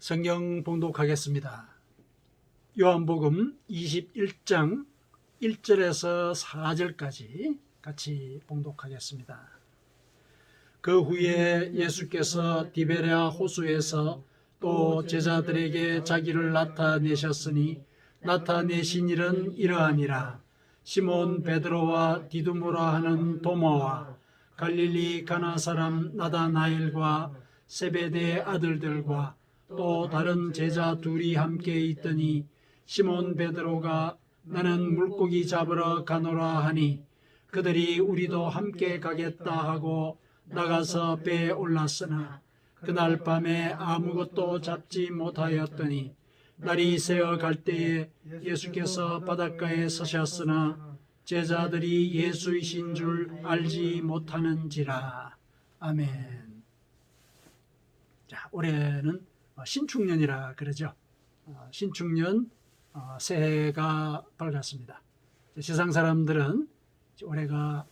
성경 봉독하겠습니다. 요한복음 21장 1절에서 4절까지 같이 봉독하겠습니다. 그 후에 예수께서 디베랴 호수에서 또 제자들에게 자기를 나타내셨으니 나타내신 일은 이러하니라. 시몬 베드로와 디두모라 하는 도마와 갈릴리 가나 사람 나다나엘과 세베대의 아들들과 또 다른 제자 둘이 함께 있더니 시몬 베드로가 나는 물고기 잡으러 가노라 하니 그들이 우리도 함께 가겠다 하고 나가서 배에 올랐으나 그날 밤에 아무것도 잡지 못하였더니 날이 새어 갈 때에 예수께서 바닷가에 서셨으나 제자들이 예수이신 줄 알지 못하는지라. 아멘. 자, 올해는 신축년이라 그러죠. 신축년 새해가 밝았습니다. 세상 사람들은 올해가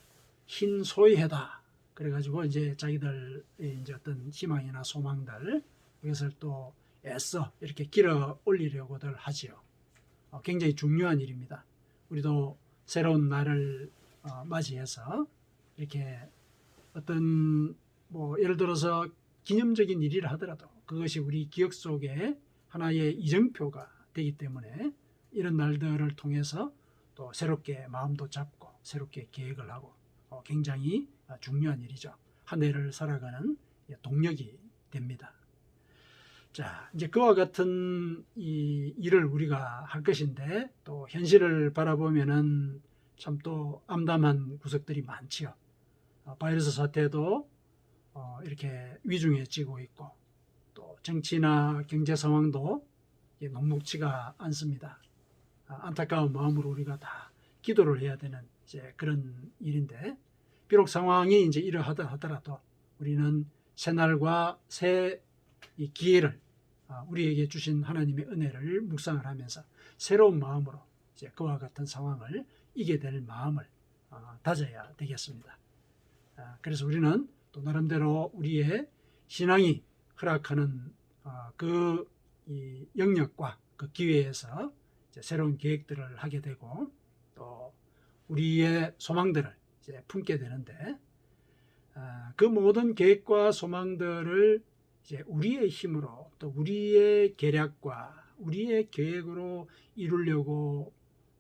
흰 소위해다. 그래가지고 이제 자기들 이제 어떤 희망이나 소망들 이것을 또 애써 이렇게 길어 올리려고들 하지요. 굉장히 중요한 일입니다. 우리도 새로운 날을 맞이해서 이렇게 어떤 예를 들어서 기념적인 일이라 하더라도 그것이 우리 기억 속에 하나의 이정표가 되기 때문에 이런 날들을 통해서 또 새롭게 마음도 잡고 새롭게 계획을 하고 굉장히 중요한 일이죠. 한 해를 살아가는 동력이 됩니다. 자, 이제 그와 같은 이 일을 우리가 할 것인데 또 현실을 바라보면은 참 또 암담한 구석들이 많지요. 바이러스 사태도 이렇게 위중해지고 있고 또 정치나 경제 상황도 녹록지가 않습니다. 안타까운 마음으로 우리가 다 기도를 해야 되는 이제 그런 일인데 비록 상황이 이제 이러하다 하더라도 우리는 새날과 새 이 기회를 우리에게 주신 하나님의 은혜를 묵상을 하면서 새로운 마음으로 이제 그와 같은 상황을 이겨낼 마음을 다져야 되겠습니다. 그래서 우리는 또 나름대로 우리의 신앙이 허락하는 그 이 영역과 그 기회에서 이제 새로운 계획들을 하게 되고 또 우리의 소망들을 이제 품게 되는데 그 모든 계획과 소망들을 이제 우리의 힘으로 또 우리의 계략과 우리의 계획으로 이루려고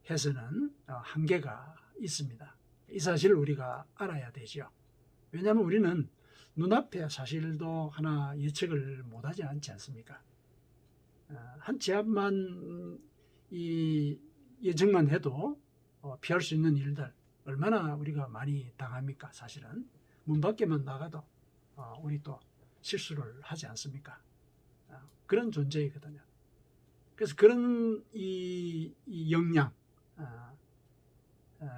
해서는 한계가 있습니다. 이 사실을 우리가 알아야 되죠. 왜냐하면 우리는 눈앞의 사실도 하나 예측을 못하지 않지 않습니까? 한 치 앞만 이 예측만 해도 피할 수 있는 일들 얼마나 우리가 많이 당합니까? 사실은 문 밖에만 나가도 우리 또 실수를 하지 않습니까? 그런 존재이거든요. 그래서 그런 이 역량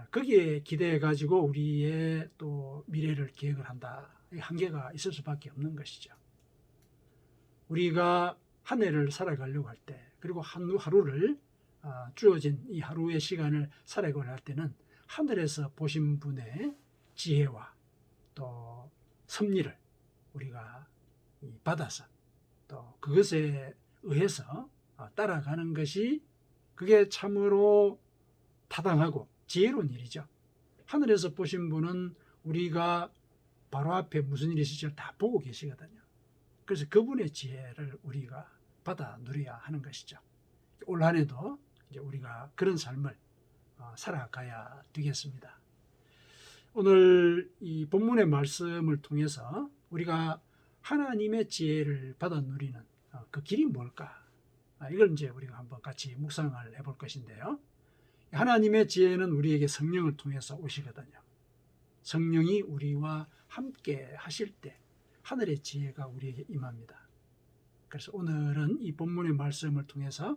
거기에 기대해 가지고 우리의 또 미래를 계획을 한다. 한계가 있을 수밖에 없는 것이죠. 우리가 한 해를 살아가려고 할 때 그리고 하루를 주어진 이 하루의 시간을 살아가려고 할 때는 하늘에서 보신 분의 지혜와 또 섭리를 우리가 받아서 또 그것에 의해서 따라가는 것이 그게 참으로 타당하고 지혜로운 일이죠. 하늘에서 보신 분은 우리가 바로 앞에 무슨 일이 있을지 다 보고 계시거든요. 그래서 그분의 지혜를 우리가 받아 누려야 하는 것이죠. 올 한 해도 이제 우리가 그런 삶을 살아가야 되겠습니다. 오늘 이 본문의 말씀을 통해서 우리가 하나님의 지혜를 받아 누리는 그 길이 뭘까? 이걸 이제 우리가 한번 같이 묵상을 해볼 것인데요. 하나님의 지혜는 우리에게 성령을 통해서 오시거든요. 성령이 우리와 함께 하실 때 하늘의 지혜가 우리에게 임합니다. 그래서 오늘은 이 본문의 말씀을 통해서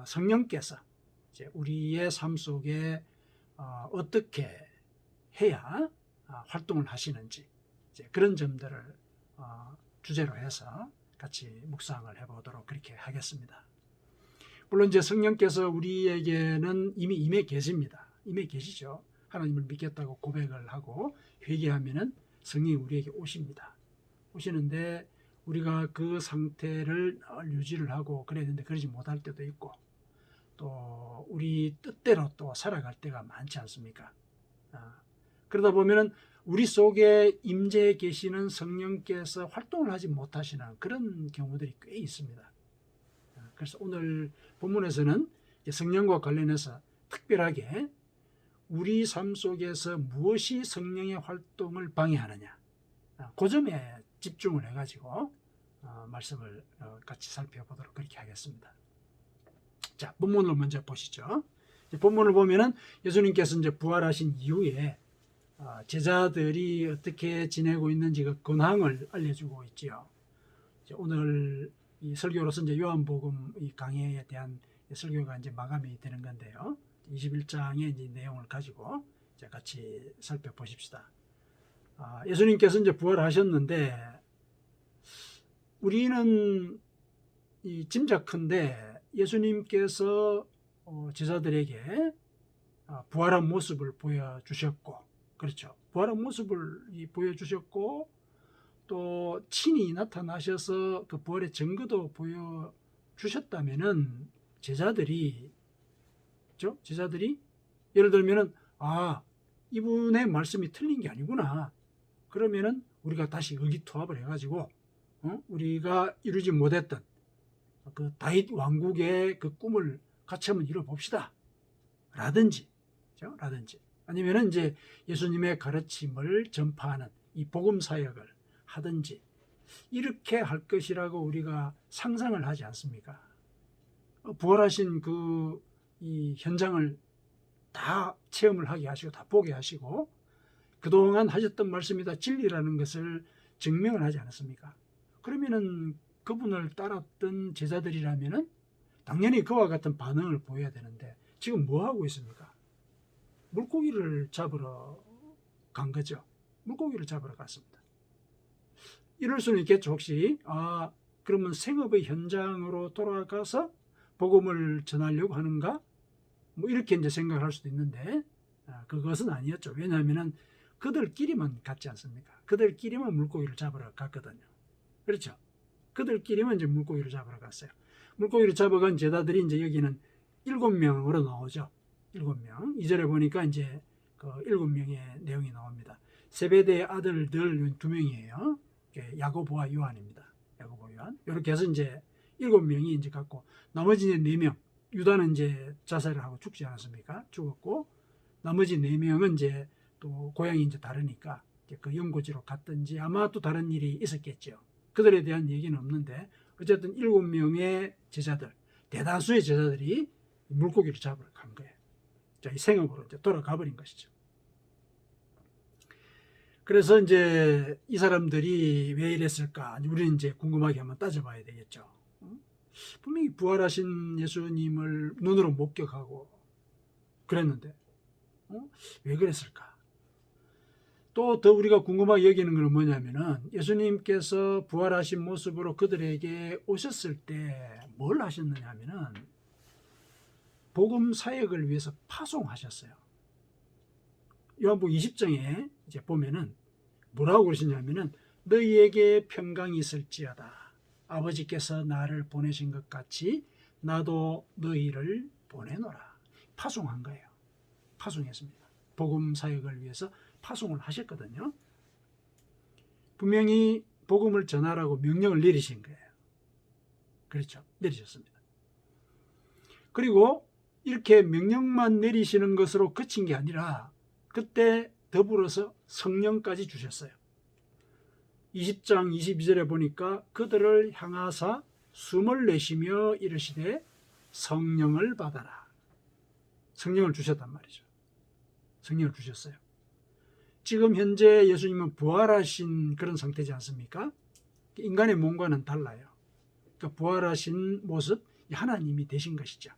성령께서 이제 우리의 삶 속에 어떻게 해야 활동을 하시는지 이제 그런 점들을 주제로 해서 같이 묵상을 해보도록 그렇게 하겠습니다. 물론 이제 성령께서 우리에게는 이미 임해 계십니다. 임해 계시죠. 하나님을 믿겠다고 고백을 하고 회개하면은 성령이 우리에게 오십니다. 오시는데 우리가 그 상태를 유지를 하고 그래야 되는데 그러지 못할 때도 있고, 또 우리 뜻대로 또 살아갈 때가 많지 않습니까? 그러다 보면은 우리 속에 임재해 계시는 성령께서 활동을 하지 못하시는 그런 경우들이 꽤 있습니다. 그래서 오늘 본문에서는 성령과 관련해서 특별하게 우리 삶 속에서 무엇이 성령의 활동을 방해하느냐, 그 점에 집중을 해가지고 말씀을 같이 살펴보도록 그렇게 하겠습니다. 자, 본문을 먼저 보시죠. 본문을 보면은 예수님께서 이제 부활하신 이후에 제자들이 어떻게 지내고 있는지 그 근황을 알려주고 있지요. 오늘 이 설교로서 이제 요한복음 이 강해에 대한 설교가 이제 마감이 되는 건데요. 21장의 이제 내용을 가지고 이제 같이 살펴보십시다. 예수님께서 이제 부활하셨는데 우리는 이 짐작컨대 예수님께서 제자들에게 부활한 모습을 보여주셨고, 그렇죠. 부활한 모습을 보여주셨고, 또 친히 나타나셔서 그 부활의 증거도 보여주셨다면은 제자들이 예를 들면은 이분의 말씀이 틀린 게 아니구나. 그러면은 우리가 다시 의기투합을 해가지고 우리가 이루지 못했던 그 다윗 왕국의 그 꿈을 같이 한번 이뤄봅시다. 라든지 아니면은 이제 예수님의 가르침을 전파하는 이 복음 사역을 하든지 이렇게 할 것이라고 우리가 상상을 하지 않습니까? 부활하신 이 현장을 다 체험을 하게 하시고 다 보게 하시고 그동안 하셨던 말씀이 다 진리라는 것을 증명을 하지 않았습니까? 그러면은 그분을 따랐던 제자들이라면은 당연히 그와 같은 반응을 보여야 되는데 지금 뭐 하고 있습니까? 물고기를 잡으러 간 거죠. 물고기를 잡으러 갔습니다. 이럴 수는 있겠죠. 혹시 그러면 생업의 현장으로 돌아가서 복음을 전하려고 하는가? 뭐 이렇게 이제 생각을 할 수도 있는데 그것은 아니었죠. 왜냐하면은 그들끼리만 갔지 않습니까? 그들끼리만 물고기를 잡으러 갔거든요. 그렇죠? 그들끼리만 이제 물고기를 잡으러 갔어요. 물고기를 잡아간 제자들이 이제 여기는 7명으로 나오죠. 7명. 2절에 보니까 이제 그 7명의 내용이 나옵니다. 세베대의 아들들 2명이에요. 야고보와 요한입니다. 야고보, 요한. 이렇게 해서 이제 7명이 이제 갔고, 나머지 4명. 유다는 이제 자살을 하고 죽지 않았습니까? 죽었고, 나머지 4명은 이제 또 고향이 이제 다르니까 그 연고지로 갔든지 아마 또 다른 일이 있었겠죠. 그들에 대한 얘기는 없는데 어쨌든 7명의 제자들, 대다수의 제자들이 물고기를 잡으러 간 거예요. 자, 이 생업으로 이제 돌아가 버린 것이죠. 그래서 이제 이 사람들이 왜 이랬을까? 우리는 이제 궁금하게 한번 따져봐야 되겠죠. 분명히 부활하신 예수님을 눈으로 목격하고 그랬는데 왜 그랬을까? 또 더 우리가 궁금하게 여기는 건 뭐냐면은 예수님께서 부활하신 모습으로 그들에게 오셨을 때 뭘 하셨느냐 하면은 복음 사역을 위해서 파송하셨어요. 요한복음 20장에 이제 보면은 뭐라고 그러시냐면은 너희에게 평강이 있을지어다. 아버지께서 나를 보내신 것 같이 나도 너희를 보내노라. 파송한 거예요. 파송했습니다. 복음 사역을 위해서 파송을 하셨거든요. 분명히 복음을 전하라고 명령을 내리신 거예요. 그렇죠. 내리셨습니다. 그리고 이렇게 명령만 내리시는 것으로 그친 게 아니라 그때 더불어서 성령까지 주셨어요. 20장 22절에 보니까 그들을 향하사 숨을 내쉬며 이르시되 성령을 받아라. 성령을 주셨단 말이죠. 성령을 주셨어요. 지금 현재 예수님은 부활하신 그런 상태지 않습니까? 인간의 몸과는 달라요. 그러니까 부활하신 모습, 하나님이 되신 것이죠.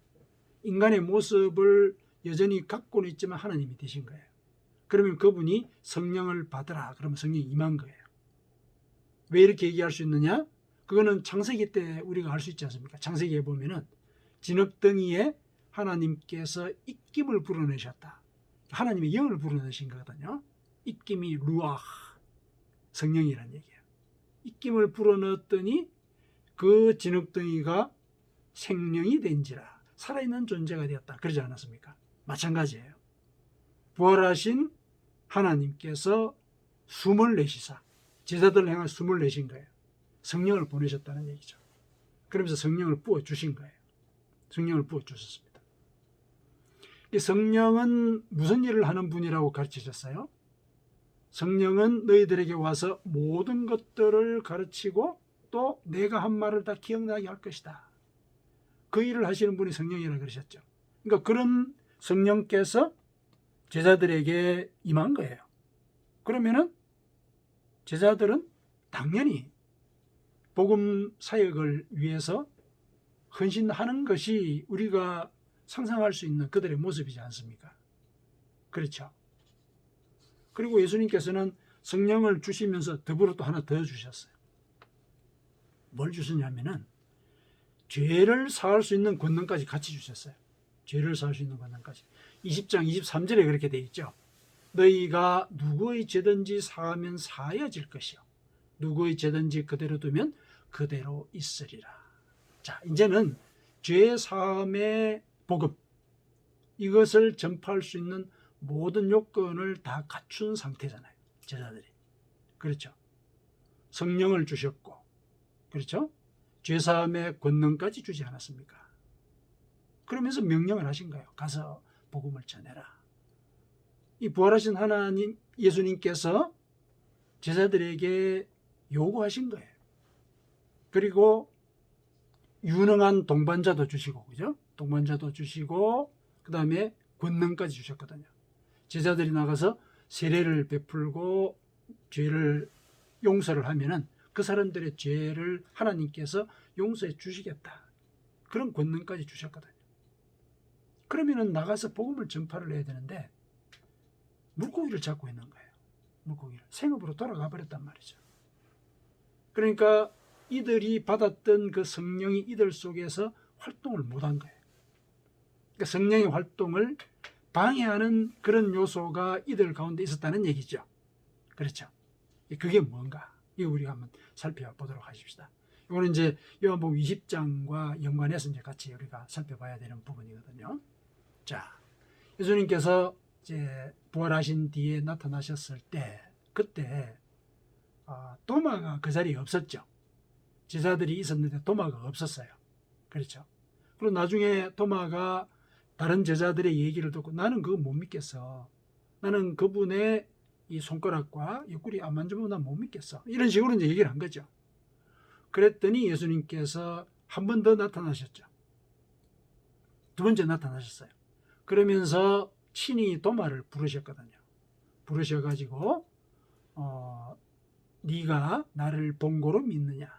인간의 모습을 여전히 갖고는 있지만 하나님이 되신 거예요. 그러면 그분이 성령을 받으라. 그러면 성령이 임한 거예요. 왜 이렇게 얘기할 수 있느냐? 그거는 창세기 때 우리가 알 수 있지 않습니까? 창세기에 보면은 진흙덩이에 하나님께서 입김을 불어내셨다. 하나님의 영을 불어내신 거거든요. 입김이 루아, 성령이라는 얘기예요. 입김을 불어넣었더니 그 진흙덩이가 생명이 된지라 살아있는 존재가 되었다. 그러지 않았습니까? 마찬가지예요. 부활하신 하나님께서 숨을 내시사 제자들을 향해 숨을 내신 거예요. 성령을 보내셨다는 얘기죠. 그러면서 성령을 부어주신 거예요. 성령을 부어주셨습니다. 이 성령은 무슨 일을 하는 분이라고 가르치셨어요? 성령은 너희들에게 와서 모든 것들을 가르치고 또 내가 한 말을 다 기억나게 할 것이다. 그 일을 하시는 분이 성령이라고 그러셨죠. 그러니까 그런 성령께서 제자들에게 임한 거예요. 그러면은 제자들은 당연히 복음 사역을 위해서 헌신하는 것이 우리가 상상할 수 있는 그들의 모습이지 않습니까? 그렇죠. 그리고 예수님께서는 성령을 주시면서 더불어 또 하나 더 주셨어요. 뭘 주셨냐면은 죄를 사할 수 있는 권능까지 같이 주셨어요. 죄를 사할 수 있는 권능까지. 20장 23절에 그렇게 되어 있죠. 너희가 누구의 죄든지 사하면 사하여질 것이요 누구의 죄든지 그대로 두면 그대로 있으리라. 자, 이제는 죄 사함의 복음, 이것을 전파할 수 있는 모든 요건을 다 갖춘 상태잖아요. 제자들이. 그렇죠. 성령을 주셨고, 그렇죠. 죄 사함의 권능까지 주지 않았습니까? 그러면서 명령을 하신 거예요. 가서 복음을 전해라. 이 부활하신 하나님 예수님께서 제자들에게 요구하신 거예요. 그리고 유능한 동반자도 주시고, 그죠? 동반자도 주시고, 그 다음에 권능까지 주셨거든요. 제자들이 나가서 세례를 베풀고 죄를 용서를 하면은 그 사람들의 죄를 하나님께서 용서해 주시겠다. 그런 권능까지 주셨거든요. 그러면은 나가서 복음을 전파를 해야 되는데 물고기를 잡고 있는 거예요. 물고기를. 생업으로 돌아가 버렸단 말이죠. 그러니까 이들이 받았던 그 성령이 이들 속에서 활동을 못한 거예요. 그러니까 성령의 활동을 방해하는 그런 요소가 이들 가운데 있었다는 얘기죠. 그렇죠. 그게 뭔가? 이거 우리가 한번 살펴보도록 하십시다. 이거는 이제 요한복음 20장과 연관해서 이제 같이 우리가 살펴봐야 되는 부분이거든요. 자, 예수님께서 이제 부활하신 뒤에 나타나셨을 때, 그때 도마가 그 자리에 없었죠. 제자들이 있었는데 도마가 없었어요. 그렇죠. 그리고 나중에 도마가 다른 제자들의 얘기를 듣고 나는 그거 못 믿겠어. 나는 그분의 이 손가락과 옆구리 안 만져보면 난 못 믿겠어. 이런 식으로 이제 얘기를 한 거죠. 그랬더니 예수님께서 한 번 더 나타나셨죠. 두 번째 나타나셨어요. 그러면서 친히 도마를 부르셨거든요. 부르셔가지고 네가 나를 본고로 믿느냐?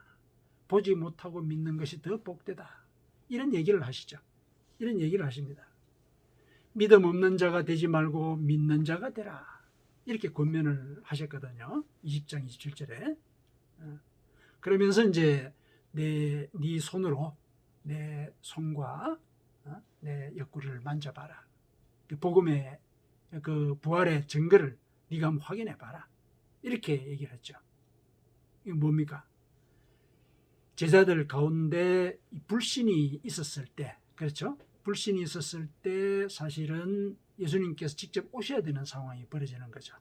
보지 못하고 믿는 것이 더 복되다. 이런 얘기를 하시죠. 이런 얘기를 하십니다. 믿음 없는 자가 되지 말고 믿는 자가 되라. 이렇게 권면을 하셨거든요. 20장 27절에. 그러면서 이제 네 손으로 내 손과 내 옆구리를 만져봐라. 복음의 그 부활의 증거를 네가 한번 확인해 봐라. 이렇게 얘기를 했죠. 이거 뭡니까? 제자들 가운데 불신이 있었을 때, 그렇죠? 불신이 있었을 때 사실은 예수님께서 직접 오셔야 되는 상황이 벌어지는 거죠.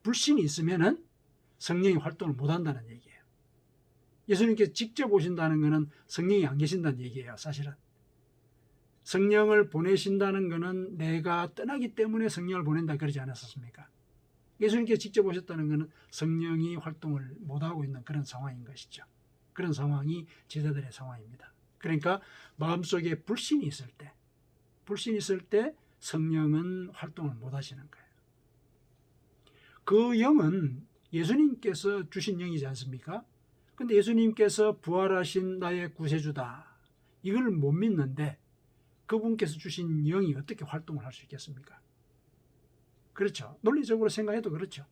불신이 있으면은 성령이 활동을 못 한다는 얘기예요. 예수님께서 직접 오신다는 것은 성령이 안 계신다는 얘기예요, 사실은. 성령을 보내신다는 것은 내가 떠나기 때문에 성령을 보낸다 그러지 않았습니까? 예수님께서 직접 오셨다는 것은 성령이 활동을 못하고 있는 그런 상황인 것이죠. 그런 상황이 제자들의 상황입니다. 그러니까 마음속에 불신이 있을 때 성령은 활동을 못 하시는 거예요. 그 영은 예수님께서 주신 영이지 않습니까? 근데 예수님께서 부활하신 나의 구세주다. 이걸 못 믿는데 그분께서 주신 영이 어떻게 활동을 할 수 있겠습니까? 그렇죠. 논리적으로 생각해도 그렇죠.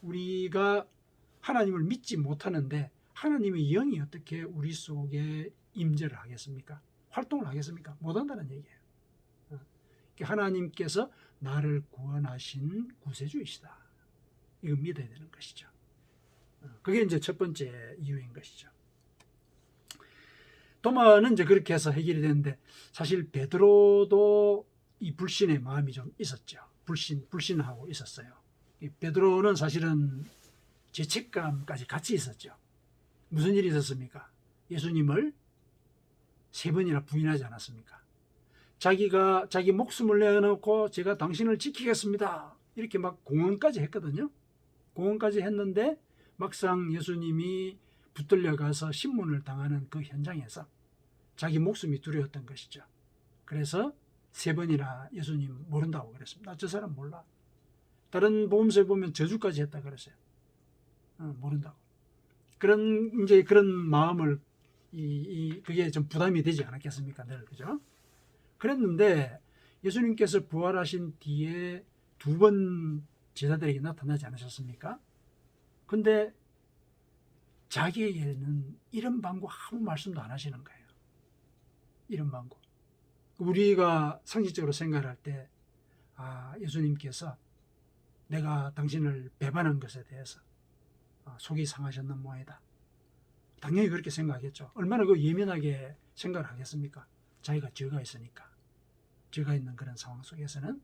우리가 하나님을 믿지 못하는데 하나님의 영이 어떻게 우리 속에 임재를 하겠습니까? 활동을 하겠습니까? 못한다는 얘기예요. 하나님께서 나를 구원하신 구세주이시다. 이거 믿어야 되는 것이죠. 그게 이제 첫 번째 이유인 것이죠. 도마는 이제 그렇게 해서 해결이 되는데 사실 베드로도 이 불신의 마음이 좀 있었죠. 불신하고 있었어요. 베드로는 사실은 죄책감까지 같이 있었죠. 무슨 일이 있었습니까? 예수님을 3번이나 부인하지 않았습니까? 자기가 자기 목숨을 내어놓고 제가 당신을 지키겠습니다. 이렇게 막 공언까지 했거든요. 공언까지 했는데 막상 예수님이 붙들려 가서 신문을 당하는 그 현장에서 자기 목숨이 두려웠던 것이죠. 그래서 3번이나 예수님 모른다고 그랬습니다. 나 저 사람 몰라. 다른 복음서에 보면 저주까지 했다 그랬어요. 모른다고. 그런 마음을 그게 좀 부담이 되지 않았겠습니까? 늘 그죠? 그랬는데 예수님께서 부활하신 뒤에 2번 제자들에게 나타나지 않으셨습니까? 근데 자기에게는 이런 방구 아무 말씀도 안 하시는 거예요. 이런 방구. 우리가 상식적으로 생각할 때 예수님께서 내가 당신을 배반한 것에 대해서 속이 상하셨는 모양이다. 당연히 그렇게 생각하겠죠. 얼마나 그 예민하게 생각을 하겠습니까? 자기가 죄가 있으니까. 죄가 있는 그런 상황 속에서는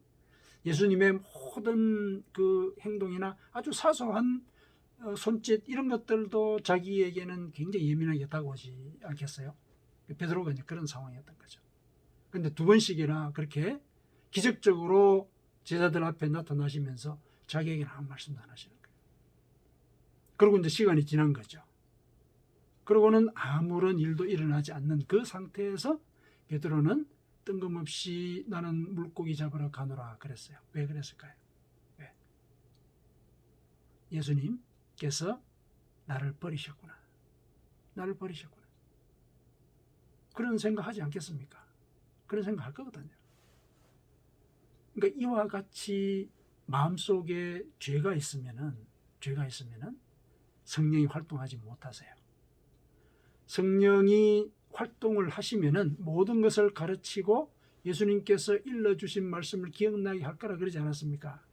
예수님의 모든 그 행동이나 아주 사소한 손짓 이런 것들도 자기에게는 굉장히 예민하게 다가오지 않겠어요? 베드로가 이제 그런 상황이었던 거죠. 그런데 2번씩이나 그렇게 기적적으로 제자들 앞에 나타나시면서 자기에게는 아무 말씀도 안 하시는 거예요. 그리고 이제 시간이 지난 거죠. 그러고는 아무런 일도 일어나지 않는 그 상태에서 베드로는 뜬금없이 나는 물고기 잡으러 가노라 그랬어요. 왜 그랬을까요? 왜? 예수님께서 나를 버리셨구나. 나를 버리셨구나. 그런 생각하지 않겠습니까? 그런 생각할 거거든요. 그러니까 이와 같이 마음속에 죄가 있으면은 성령이 활동하지 못하세요. 성령이 활동을 하시면은 모든 것을 가르치고 예수님께서 일러주신 말씀을 기억나게 할 거라 그러지 않았습니까?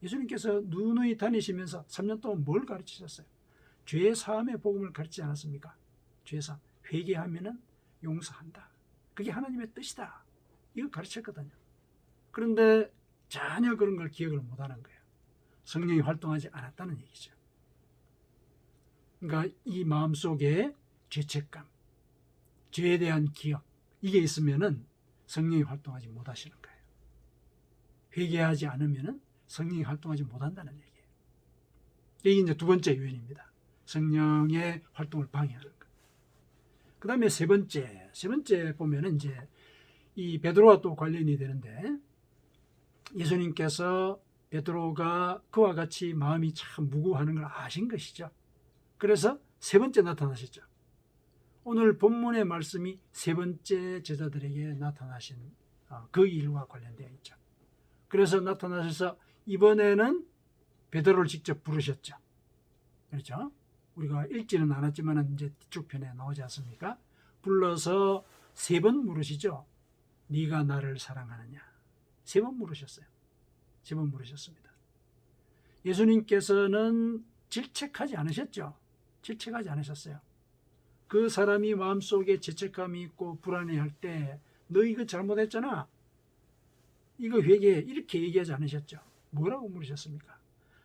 예수님께서 누누이 다니시면서 3년 동안 뭘 가르치셨어요? 죄 사함의 복음을 가르치지 않았습니까? 죄 사함, 회개하면은 용서한다. 그게 하나님의 뜻이다. 이거 가르쳤거든요. 그런데 전혀 그런 걸 기억을 못하는 거예요. 성령이 활동하지 않았다는 얘기죠. 그러니까 이 마음속에 죄책감, 죄에 대한 기억 이게 있으면은 성령이 활동하지 못하시는 거예요. 회개하지 않으면은 성령이 활동하지 못한다는 얘기예요. 이게 이제 2번째 요인입니다. 성령의 활동을 방해하는 것. 그 다음에 세 번째 보면은 이제 이 베드로와 또 관련이 되는데 예수님께서 베드로가 그와 같이 마음이 참 무거워하는 걸 아신 것이죠. 그래서 3번째 나타나셨죠. 오늘 본문의 말씀이 3번째 제자들에게 나타나신 그 일과 관련되어 있죠. 그래서 나타나셔서 이번에는 베드로를 직접 부르셨죠. 그렇죠? 우리가 읽지는 않았지만 이제 뒤쪽 편에 나오지 않습니까? 불러서 3번 물으시죠. 네가 나를 사랑하느냐? 3번 물으셨어요. 3번 물으셨습니다. 예수님께서는 질책하지 않으셨죠. 질책하지 않으셨어요. 그 사람이 마음속에 죄책감이 있고 불안해할 때 너 이거 잘못했잖아. 이거 회개해. 이렇게 얘기하지 않으셨죠. 뭐라고 물으셨습니까?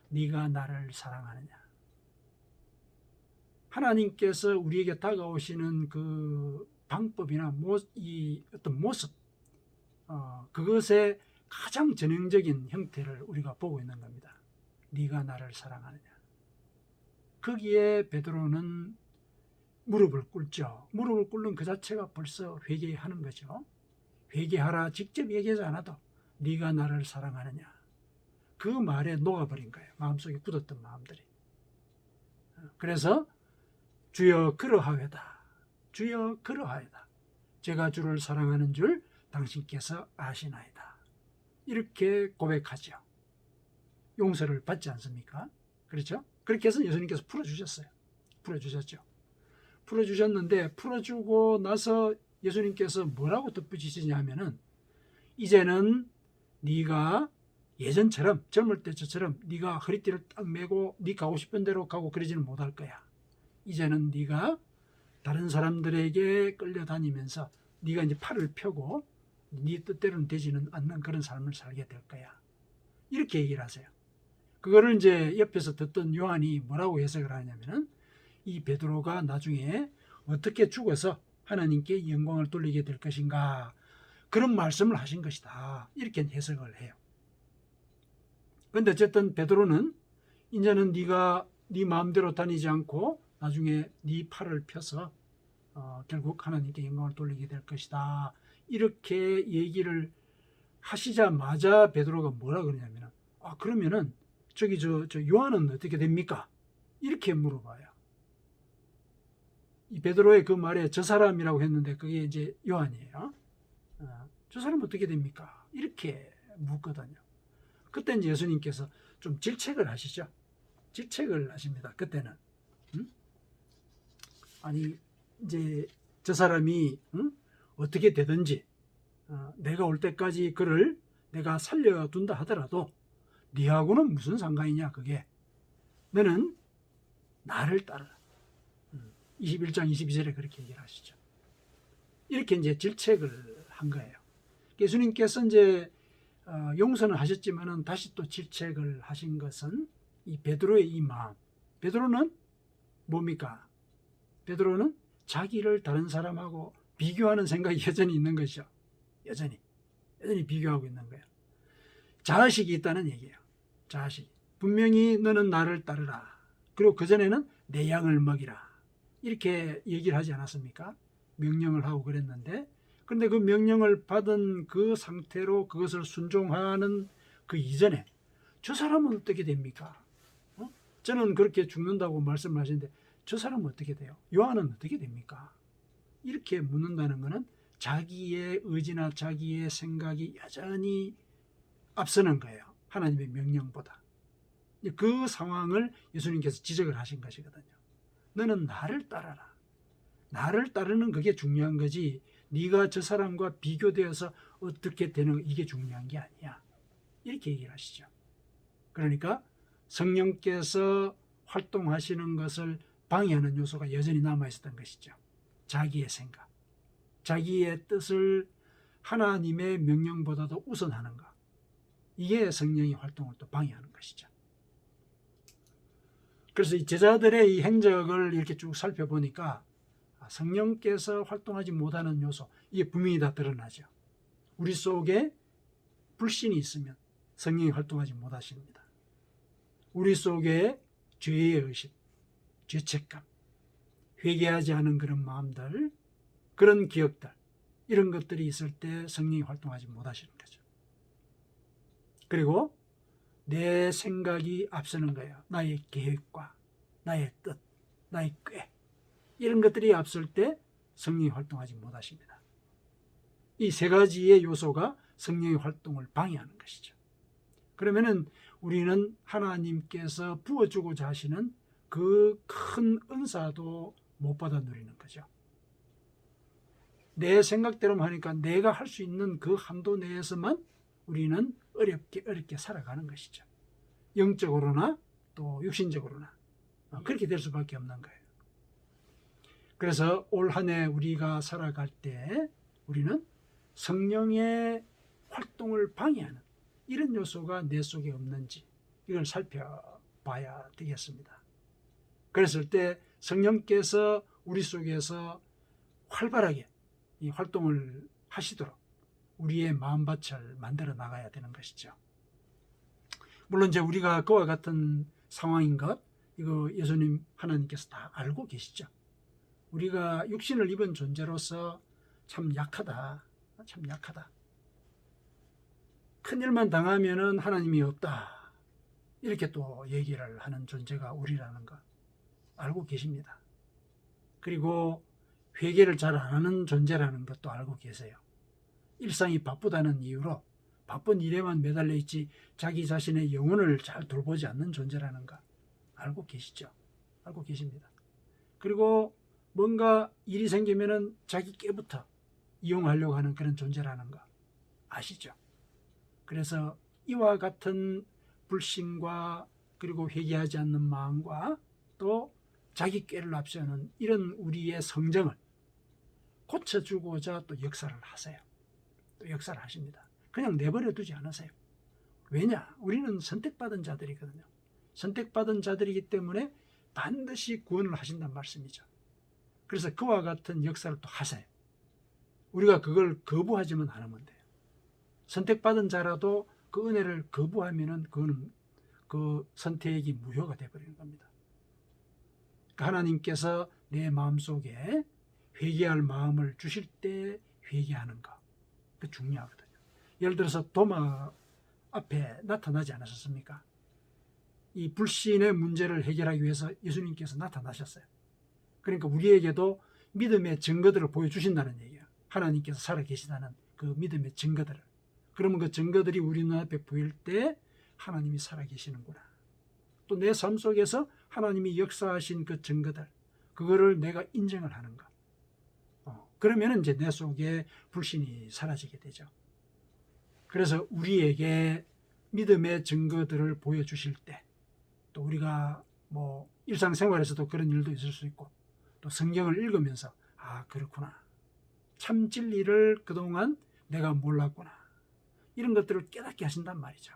네가 나를 사랑하느냐. 하나님께서 우리에게 다가오시는 그 방법이나 이 어떤 모습 그것의 가장 전형적인 형태를 우리가 보고 있는 겁니다. 네가 나를 사랑하느냐. 거기에 베드로는 무릎을 꿇죠. 무릎을 꿇는 그 자체가 벌써 회개하는 거죠. 회개하라 직접 얘기하지 않아도 네가 나를 사랑하느냐. 그 말에 녹아버린 거예요. 마음속에 굳었던 마음들이. 그래서 주여 그러하외다. 주여 그러하외다. 제가 주를 사랑하는 줄 당신께서 아시나이다. 이렇게 고백하죠. 용서를 받지 않습니까? 그렇죠? 그렇게 해서 예수님께서 풀어주셨어요. 풀어주셨죠. 풀어주셨는데 풀어주고 나서 예수님께서 뭐라고 덧붙이시냐 하면은 이제는 네가 예전처럼 젊을 때처럼 네가 허리띠를 딱 메고 네 가고 싶은 대로 가고 그러지는 못할 거야. 이제는 네가 다른 사람들에게 끌려다니면서 네가 이제 팔을 펴고 네 뜻대로는 되지는 않는 그런 삶을 살게 될 거야. 이렇게 얘기를 하세요. 그거를 이제 옆에서 듣던 요한이 뭐라고 해석을 하냐면은 이 베드로가 나중에 어떻게 죽어서 하나님께 영광을 돌리게 될 것인가, 그런 말씀을 하신 것이다, 이렇게 해석을 해요. 그런데 어쨌든 베드로는 이제는 네가 네 마음대로 다니지 않고 나중에 네 팔을 펴서 결국 하나님께 영광을 돌리게 될 것이다, 이렇게 얘기를 하시자마자 베드로가 뭐라 그러냐면, 그러면은 저기 저 요한은 어떻게 됩니까? 이렇게 물어봐요. 이 베드로의 그 말에 저 사람이라고 했는데 그게 이제 요한이에요. 저 사람 어떻게 됩니까? 이렇게 묻거든요. 그때 이제 예수님께서 좀 질책을 하시죠. 질책을 하십니다. 그때는. 아니 이제 저 사람이 어떻게 되든지 내가 올 때까지 그를 내가 살려둔다 하더라도 네하고는 무슨 상관이냐 그게. 너는 나를 따르라. 21장 22절에 그렇게 얘기를 하시죠. 이렇게 이제 질책을 한 거예요. 예수님께서 이제 용서는 하셨지만은 다시 또 질책을 하신 것은 이 베드로의 이 마음. 베드로는 뭡니까? 베드로는 자기를 다른 사람하고 비교하는 생각이 여전히 있는 것이죠. 여전히 비교하고 있는 거예요. 자의식이 있다는 얘기예요. 자의식. 분명히 너는 나를 따르라. 그리고 그전에는 내 양을 먹이라. 이렇게 얘기를 하지 않았습니까? 명령을 하고 그랬는데, 그런데 그 명령을 받은 그 상태로 그것을 순종하는 그 이전에 저 사람은 어떻게 됩니까? 저는 그렇게 죽는다고 말씀하시는데 저 사람은 어떻게 돼요? 요한은 어떻게 됩니까? 이렇게 묻는다는 것은 자기의 의지나 자기의 생각이 여전히 앞서는 거예요. 하나님의 명령보다. 그 상황을 예수님께서 지적을 하신 것이거든요. 너는 나를 따라라. 나를 따르는 그게 중요한 거지 네가 저 사람과 비교되어서 어떻게 되는 이게 중요한 게 아니야. 이렇게 얘기를 하시죠. 그러니까 성령께서 활동하시는 것을 방해하는 요소가 여전히 남아있었던 것이죠. 자기의 생각, 자기의 뜻을 하나님의 명령보다도 우선하는 것. 이게 성령의 활동을 또 방해하는 것이죠. 그래서 이 제자들의 이 행적을 이렇게 쭉 살펴보니까 성령께서 활동하지 못하는 요소, 이게 분명히 다 드러나죠. 우리 속에 불신이 있으면 성령이 활동하지 못하십니다. 우리 속에 죄의 의식, 죄책감, 회개하지 않은 그런 마음들, 그런 기억들, 이런 것들이 있을 때 성령이 활동하지 못하시는 거죠. 그리고 내 생각이 앞서는 거예요. 나의 계획과 나의 뜻, 나의 꾀, 이런 것들이 앞설 때 성령이 활동하지 못하십니다. 이 세 가지의 요소가 성령의 활동을 방해하는 것이죠. 그러면은 우리는 하나님께서 부어주고자 하시는 그 큰 은사도 못 받아 누리는 거죠. 내 생각대로만 하니까 내가 할 수 있는 그 한도 내에서만 우리는 어렵게 살아가는 것이죠. 영적으로나 또 육신적으로나 그렇게 될 수밖에 없는 거예요. 그래서 올 한 해 우리가 살아갈 때 우리는 성령의 활동을 방해하는 이런 요소가 내 속에 없는지 이걸 살펴봐야 되겠습니다. 그랬을 때 성령께서 우리 속에서 활발하게 이 활동을 하시도록 우리의 마음밭을 만들어 나가야 되는 것이죠. 물론 이제 우리가 그와 같은 상황인 것, 이거 예수님 하나님께서 다 알고 계시죠. 우리가 육신을 입은 존재로서 참 약하다. 큰일만 당하면은 하나님이 없다. 이렇게 또 얘기를 하는 존재가 우리라는 것 알고 계십니다. 그리고 회개를 잘 안 하는 존재라는 것도 알고 계세요. 일상이 바쁘다는 이유로 바쁜 일에만 매달려 있지 자기 자신의 영혼을 잘 돌보지 않는 존재라는 것 알고 계시죠. 알고 계십니다. 그리고 뭔가 일이 생기면은 자기 깨부터 이용하려고 하는 그런 존재라는 거 아시죠? 그래서 이와 같은 불신과 그리고 회개하지 않는 마음과 또 자기 꾀를 앞세우는 이런 우리의 성정을 고쳐주고자 또 역사를 하세요. 또 역사를 하십니다. 그냥 내버려 두지 않으세요. 왜냐? 우리는 선택받은 자들이거든요. 선택받은 자들이기 때문에 반드시 구원을 하신다는 말씀이죠. 그래서 그와 같은 역사를 또 하세요. 우리가 그걸 거부하지만 않으면 돼요. 선택받은 자라도 그 은혜를 거부하면은 그거는 그 선택이 무효가 되어버리는 겁니다. 하나님께서 내 마음속에 회개할 마음을 주실 때 회개하는 거, 그 중요하거든요. 예를 들어서 도마 앞에 나타나지 않으셨습니까? 이 불신의 문제를 해결하기 위해서 예수님께서 나타나셨어요. 그러니까 우리에게도 믿음의 증거들을 보여주신다는 얘기예요. 하나님께서 살아계시다는 그 믿음의 증거들을. 그러면 그 증거들이 우리 눈앞에 보일 때 하나님이 살아계시는구나. 또 내 삶 속에서 하나님이 역사하신 그 증거들, 그거를 내가 인정을 하는 것. 그러면 이제 내 속에 불신이 사라지게 되죠. 그래서 우리에게 믿음의 증거들을 보여주실 때, 또 우리가 뭐 일상생활에서도 그런 일도 있을 수 있고, 또 성경을 읽으면서 아, 그렇구나. 참 진리를 그동안 내가 몰랐구나. 이런 것들을 깨닫게 하신단 말이죠.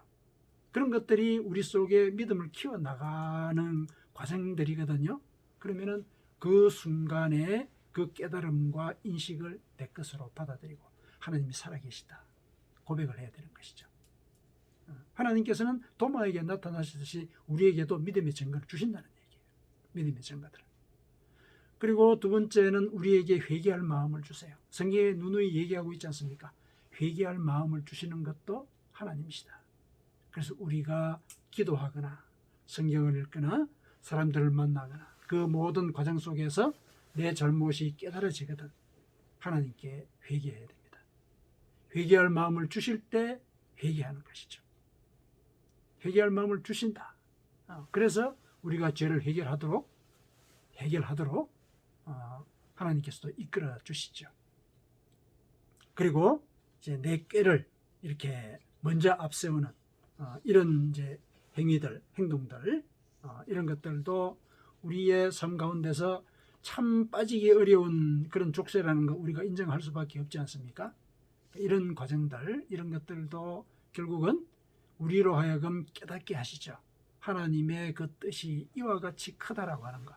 그런 것들이 우리 속에 믿음을 키워나가는 과정들이거든요. 그러면은 그 순간에 그 깨달음과 인식을 내 것으로 받아들이고 하나님이 살아계시다 고백을 해야 되는 것이죠. 하나님께서는 도마에게 나타나시듯이 우리에게도 믿음의 증거를 주신다는 얘기예요. 믿음의 증거들을. 그리고 두 번째는 우리에게 회개할 마음을 주세요. 성경에 누누이 얘기하고 있지 않습니까? 회개할 마음을 주시는 것도 하나님이시다. 그래서 우리가 기도하거나 성경을 읽거나 사람들을 만나거나 그 모든 과정 속에서 내 잘못이 깨달아지거든 하나님께 회개해야 됩니다. 회개할 마음을 주실 때 회개하는 것이죠. 회개할 마음을 주신다. 그래서 우리가 죄를 해결하도록 하나님께서도 이끌어 주시죠. 그리고 이제 내 꾀를 이렇게 먼저 앞세우는 이런 이제 행위들, 행동들, 이런 것들도 우리의 삶 가운데서 참 빠지기 어려운 그런 족쇄라는 거 우리가 인정할 수밖에 없지 않습니까? 이런 과정들, 이런 것들도 결국은 우리로 하여금 깨닫게 하시죠. 하나님의 그 뜻이 이와 같이 크다라고 하는 것.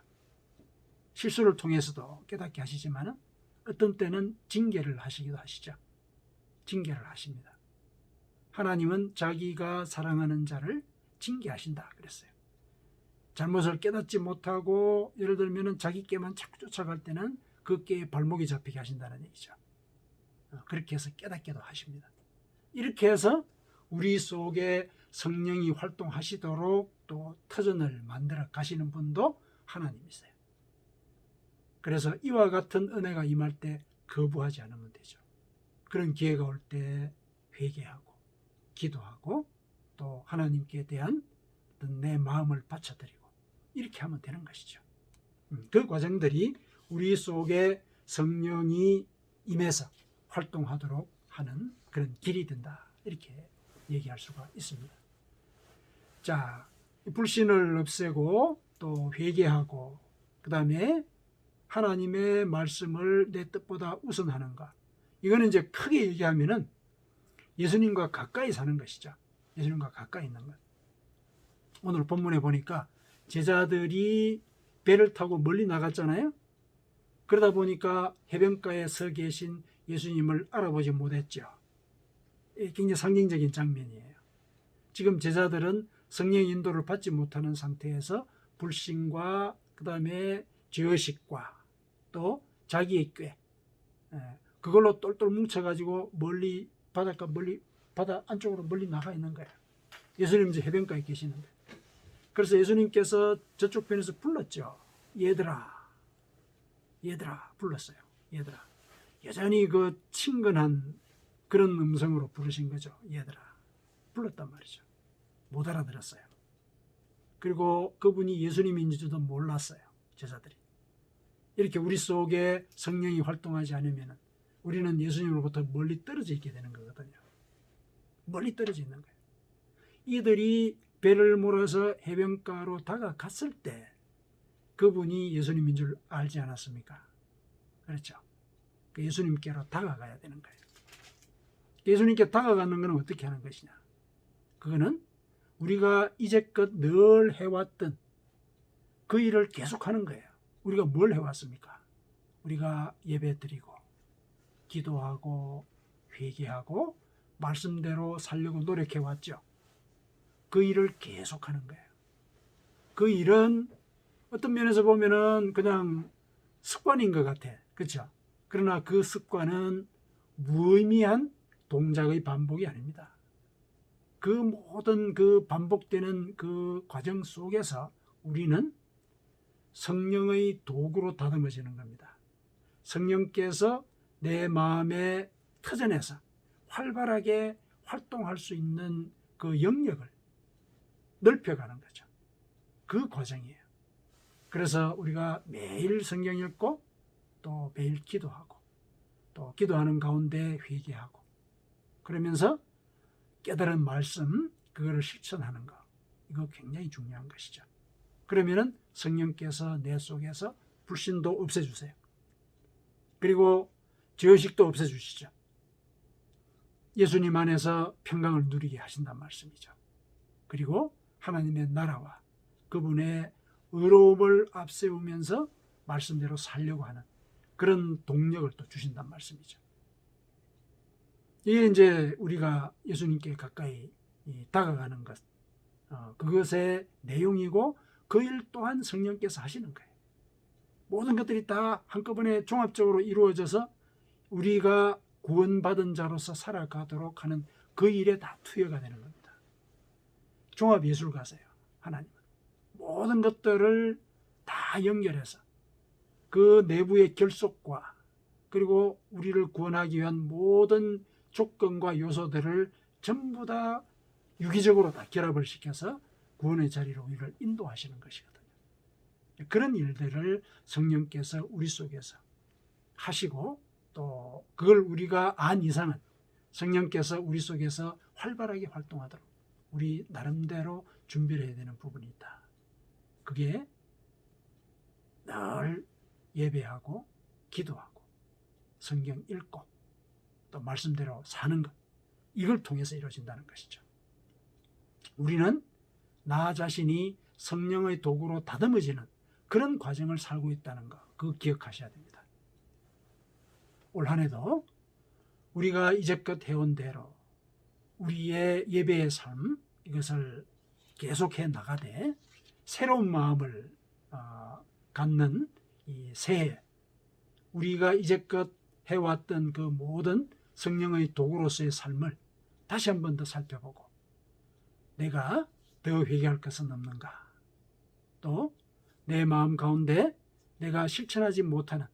실수를 통해서도 깨닫게 하시지만 어떤 때는 징계를 하시기도 하시죠. 징계를 하십니다. 하나님은 자기가 사랑하는 자를 징계하신다 그랬어요. 잘못을 깨닫지 못하고 예를 들면 자기 꾀만 자꾸 쫓아갈 때는 그 꾀에 발목이 잡히게 하신다는 얘기죠. 그렇게 해서 깨닫게도 하십니다. 이렇게 해서 우리 속에 성령이 활동하시도록 또 터전을 만들어 가시는 분도 하나님이세요. 그래서 이와 같은 은혜가 임할 때 거부하지 않으면 되죠. 그런 기회가 올 때 회개하고 기도하고 또 하나님께 대한 어떤 내 마음을 바쳐드리고 이렇게 하면 되는 것이죠. 그 과정들이 우리 속에 성령이 임해서 활동하도록 하는 그런 길이 된다. 이렇게 얘기할 수가 있습니다. 자, 불신을 없애고 또 회개하고 그 다음에 하나님의 말씀을 내 뜻보다 우선하는가. 이거는 이제 크게 얘기하면은 예수님과 가까이 사는 것이죠. 예수님과 가까이 있는 것. 오늘 본문에 보니까 제자들이 배를 타고 멀리 나갔잖아요. 그러다 보니까 해변가에 서 계신 예수님을 알아보지 못했죠. 굉장히 상징적인 장면이에요. 지금 제자들은 성령 인도를 받지 못하는 상태에서 불신과 그 다음에 죄의식과 또 자기의 꾀 그걸로 똘똘 뭉쳐가지고 멀리 바다 안쪽으로 멀리 나가 있는 거예요. 예수님 이제 해변가에 계시는데 그래서 예수님께서 저쪽 편에서 불렀죠. 얘들아 불렀어요. 얘들아. 여전히 그 친근한 그런 음성으로 부르신 거죠. 얘들아. 불렀단 말이죠. 못 알아들었어요. 그리고 그분이 예수님인지도 몰랐어요. 제자들이. 이렇게 우리 속에 성령이 활동하지 않으면 우리는 예수님으로부터 멀리 떨어져 있게 되는 거거든요. 멀리 떨어져 있는 거예요. 이들이 배를 몰아서 해변가로 다가갔을 때 그분이 예수님인 줄 알지 않았습니까? 그렇죠. 예수님께로 다가가야 되는 거예요. 예수님께 다가가는 것은 어떻게 하는 것이냐? 그거는 우리가 이제껏 늘 해왔던 그 일을 계속하는 거예요. 우리가 뭘 해왔습니까? 우리가 예배 드리고 기도하고 회개하고 말씀대로 살려고 노력해왔죠. 그 일을 계속하는 거예요. 그 일은 어떤 면에서 보면은 그냥 습관인 것 같아. 그렇죠? 그러나 그 습관은 무의미한 동작의 반복이 아닙니다. 그 모든 그 반복되는 그 과정 속에서 우리는 성령의 도구로 다듬어지는 겁니다. 성령께서 내 마음의 터전에서 활발하게 활동할 수 있는 그 영역을 넓혀가는 거죠. 그 과정이에요. 그래서 우리가 매일 성경 읽고 또 매일 기도하고 또 기도하는 가운데 회개하고 그러면서 깨달은 말씀 그거를 실천하는 거 이거 굉장히 중요한 것이죠. 그러면은 성령께서 내 속에서 불신도 없애주세요. 그리고 죄의식도 없애주시죠. 예수님 안에서 평강을 누리게 하신단 말씀이죠. 그리고 하나님의 나라와 그분의 의로움을 앞세우면서 말씀대로 살려고 하는 그런 동력을 또 주신단 말씀이죠. 이게 이제 우리가 예수님께 가까이 다가가는 것, 그것의 내용이고 그 일 또한 성령께서 하시는 거예요. 모든 것들이 다 한꺼번에 종합적으로 이루어져서 우리가 구원받은 자로서 살아가도록 하는 그 일에 다 투여가 되는 겁니다. 종합예술가세요. 하나님은 모든 것들을 다 연결해서 그 내부의 결속과 그리고 우리를 구원하기 위한 모든 조건과 요소들을 전부 다 유기적으로 다 결합을 시켜서 구원의 자리로 우리를 인도하시는 것이거든요. 그런 일들을 성령께서 우리 속에서 하시고 또 그걸 우리가 안 이상은 성령께서 우리 속에서 활발하게 활동하도록 우리 나름대로 준비를 해야 되는 부분이 있다. 그게 늘 예배하고 기도하고 성경 읽고 또 말씀대로 사는 것 이걸 통해서 이루어진다는 것이죠. 우리는 나 자신이 성령의 도구로 다듬어지는 그런 과정을 살고 있다는 거 그거 기억하셔야 됩니다. 올 한 해도 우리가 이제껏 해온 대로 우리의 예배의 삶 이것을 계속해 나가되 새로운 마음을 갖는 이 새해 우리가 이제껏 해왔던 그 모든 성령의 도구로서의 삶을 다시 한 번 더 살펴보고 내가 더 회개할 것은 없는가 또 내 마음 가운데 내가 실천하지 못하는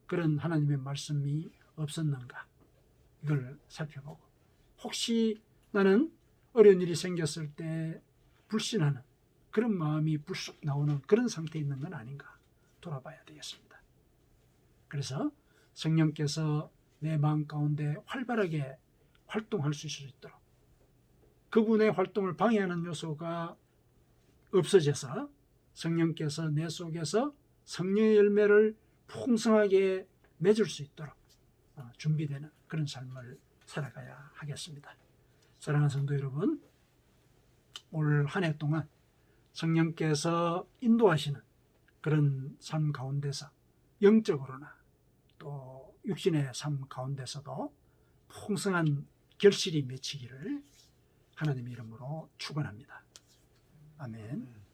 그런 하나님의 말씀이 없었는가 이걸 살펴보고 혹시 나는 어려운 일이 생겼을 때 불신하는 그런 마음이 불쑥 나오는 그런 상태에 있는 건 아닌가 돌아봐야 되겠습니다. 그래서 성령께서 내 마음 가운데 활발하게 활동할 수 있도록 그분의 활동을 방해하는 요소가 없어져서 성령께서 내 속에서 성령의 열매를 풍성하게 맺을 수 있도록 준비되는 그런 삶을 살아가야 하겠습니다. 사랑하는 성도 여러분, 올 한 해 동안 성령께서 인도하시는 그런 삶 가운데서 영적으로나 또 육신의 삶 가운데서도 풍성한 결실이 맺히기를 하나님의 이름으로 축원합니다. 아멘.